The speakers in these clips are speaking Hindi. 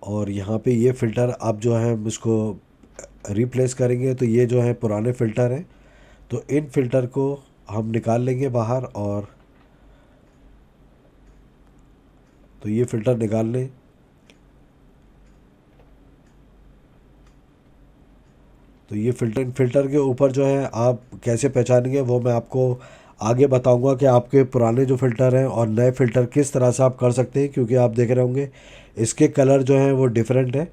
और यहाँ पे ये फ़िल्टर आप जो है हम इसको रिप्लेस करेंगे, तो ये जो है पुराने फ़िल्टर हैं। तो इन फ़िल्टर को हम निकाल लेंगे बाहर, और तो ये फ़िल्टर निकाल लें। तो ये फ़िल्टर के ऊपर जो है आप कैसे पहचानेंगे वो मैं आपको आगे बताऊंगा कि आपके पुराने जो फ़िल्टर हैं और नए फ़िल्टर किस तरह से आप कर सकते हैं, क्योंकि आप देख रहे होंगे इसके कलर जो हैं वो डिफरेंट है।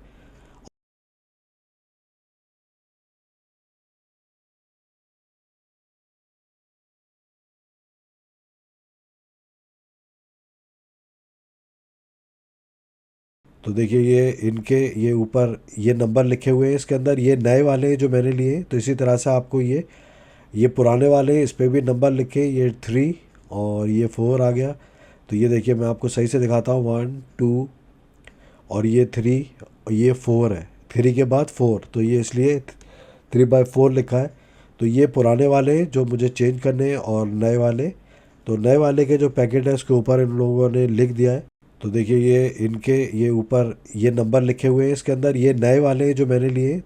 तो देखिए ये इनके ये ऊपर ये नंबर लिखे हुए हैं इसके अंदर, ये नए वाले हैं जो मैंने लिए। तो इसी तरह से आपको ये पुराने वाले हैं, इस पर भी नंबर लिखे, ये 3 और ये 4 आ गया। तो ये देखिए मैं आपको सही से दिखाता हूँ, 1 2 और ये 3 और ये 4 है, 3 के बाद 4, तो ये इसलिए 3/4 लिखा है। तो ये पुराने वाले जो मुझे चेंज करने हैं, और नए वाले, तो नए वाले के जो पैकेट है उसके ऊपर इन लोगों ने लिख दिया है। तो देखिए ये इनके ये ऊपर ये नंबर लिखे हुए हैं इसके अंदर, ये नए वाले हैं जो मैंने लिए।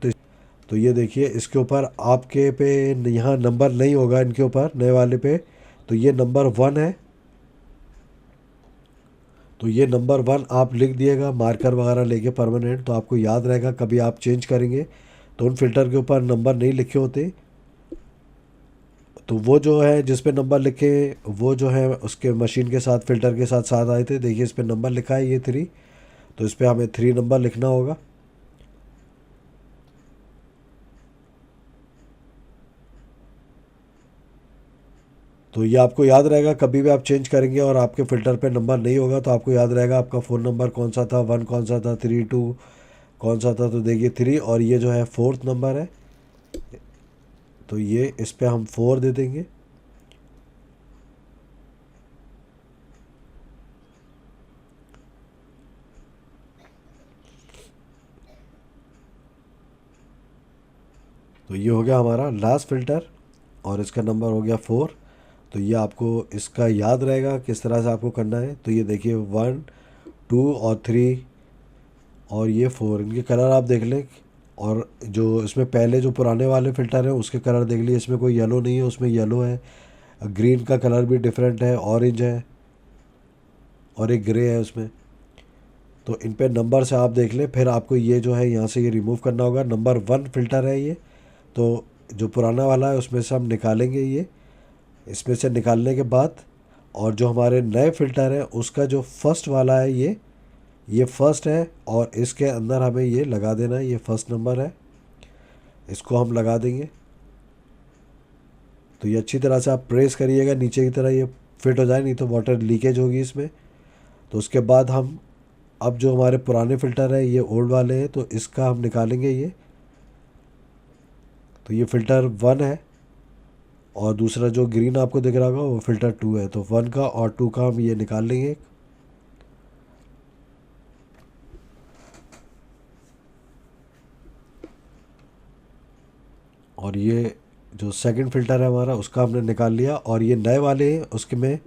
तो ये देखिए इसके ऊपर आपके पे यहाँ नंबर नहीं होगा, इनके ऊपर नए वाले पे। तो ये नंबर 1 है। तो ये नंबर 1 आप लिख दिएगा मार्कर वगैरह लेके परमानेंट, तो आपको याद रहेगा कभी आप चेंज करेंगे तो उन फिल्टर के ऊपर नंबर नहीं लिखे होते। तो वो जो है जिस पे नंबर लिखे वो जो है उसके मशीन के साथ फ़िल्टर के साथ साथ आए थे। देखिए इस पे नंबर लिखा है ये 3, तो इस पे हमें 3 नंबर लिखना होगा। तो ये आपको याद रहेगा कभी भी आप चेंज करेंगे और आपके फ़िल्टर पे नंबर नहीं होगा, तो आपको याद रहेगा आपका फ़ोन नंबर कौन सा था, 1 कौन सा था, 3 2 कौन सा था। तो देखिए 3 और ये जो है फोर्थ नंबर है, तो ये इस पे हम 4 दे देंगे। तो ये हो गया हमारा लास्ट फ़िल्टर, और इसका नंबर हो गया 4। तो ये आपको इसका याद रहेगा किस तरह से आपको करना है। तो ये देखिए 1 2 और 3 और ये 4, इनके कलर आप देख लें। और जो इसमें पहले जो पुराने वाले फ़िल्टर हैं उसके कलर देख लिए, इसमें कोई येलो नहीं है, उसमें येलो है। ग्रीन का कलर भी डिफरेंट है, ऑरेंज है, और एक ग्रे है उसमें। तो इन पे नंबर से आप देख लें, फिर आपको ये जो है यहाँ से ये रिमूव करना होगा। नंबर 1 फ़िल्टर है ये। तो जो पुराना वाला है उसमें से हम निकालेंगे ये, इसमें से निकालने के बाद, और जो हमारे नए फ़िल्टर है उसका जो फर्स्ट वाला है ये फर्स्ट है, और इसके अंदर हमें ये लगा देना है, ये फर्स्ट नंबर है, इसको हम लगा देंगे। तो ये अच्छी तरह से आप प्रेस करिएगा नीचे की तरह, ये फिट हो जाए, नहीं तो वाटर लीकेज होगी इसमें। तो उसके बाद हम अब जो हमारे पुराने फ़िल्टर है ये ओल्ड वाले हैं, तो इसका हम निकालेंगे ये। तो ये फ़िल्टर 1 है, और दूसरा जो ग्रीन आपको दिख रहा होगा वो फ़िल्टर 2 है। तो 1 का और 2 का हम ये निकाल लेंगे। और ये जो सेकंड फ़िल्टर है हमारा उसका हमने निकाल लिया, और ये नए वाले हैं उसके में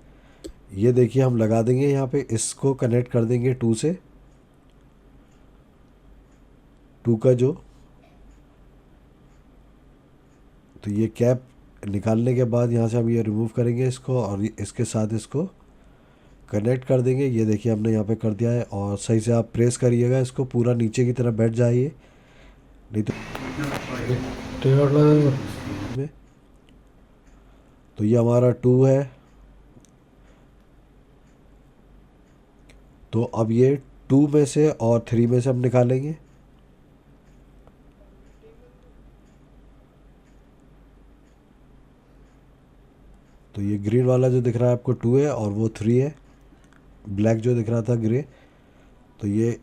ये देखिए हम लगा देंगे यहाँ पे, इसको कनेक्ट कर देंगे 2 से। 2 का जो, तो ये कैप निकालने के बाद यहाँ से हम ये रिमूव करेंगे इसको, और इसके साथ इसको कनेक्ट कर देंगे। ये देखिए हमने यहाँ पे कर दिया है, और सही से आप प्रेस करिएगा इसको, पूरा नीचे की तरफ बैठ जाइए, नहीं तो में। तो ये हमारा 2 है। तो अब ये 2 में से और 3 में से हम निकालेंगे। तो ये ग्रीन वाला जो दिख रहा है आपको 2 है, और वो 3 है, ब्लैक जो दिख रहा था ग्रे। तो ये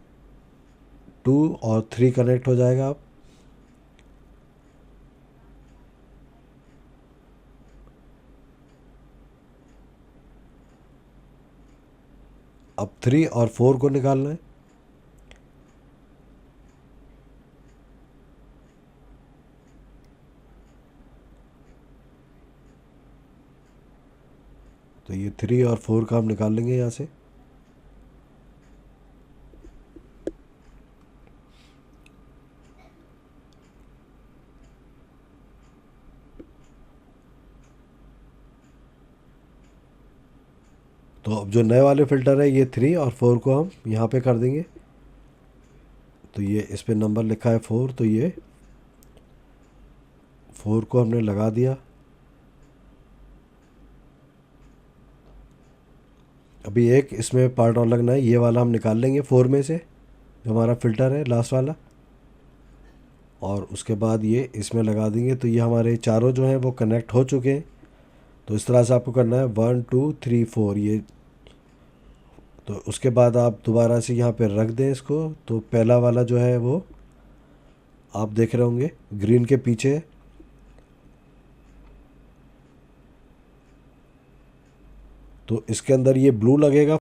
2 और 3 कनेक्ट हो जाएगा। अब 3 और 4 को निकालना है। तो ये 3 और 4 का हम निकाल लेंगे यहाँ से। तो अब जो नए वाले फ़िल्टर है ये 3 और 4 को हम यहाँ पे कर देंगे। तो ये इस पे नंबर लिखा है 4, तो ये 4 को हमने लगा दिया। अभी एक इसमें पार्ट और लगना है, ये वाला हम निकाल लेंगे 4 में से, जो हमारा फ़िल्टर है लास्ट वाला, और उसके बाद ये इसमें लगा देंगे। तो ये हमारे चारों जो हैं वो कनेक्ट हो चुके हैं। तो इस तरह से आपको करना है 1 2 3 4 ये। तो उसके बाद आप दोबारा से यहाँ पे रख दें इसको। तो पहला वाला जो है वो आप देख रहे होंगे ग्रीन के पीछे, तो इसके अंदर ये ब्लू लगेगा।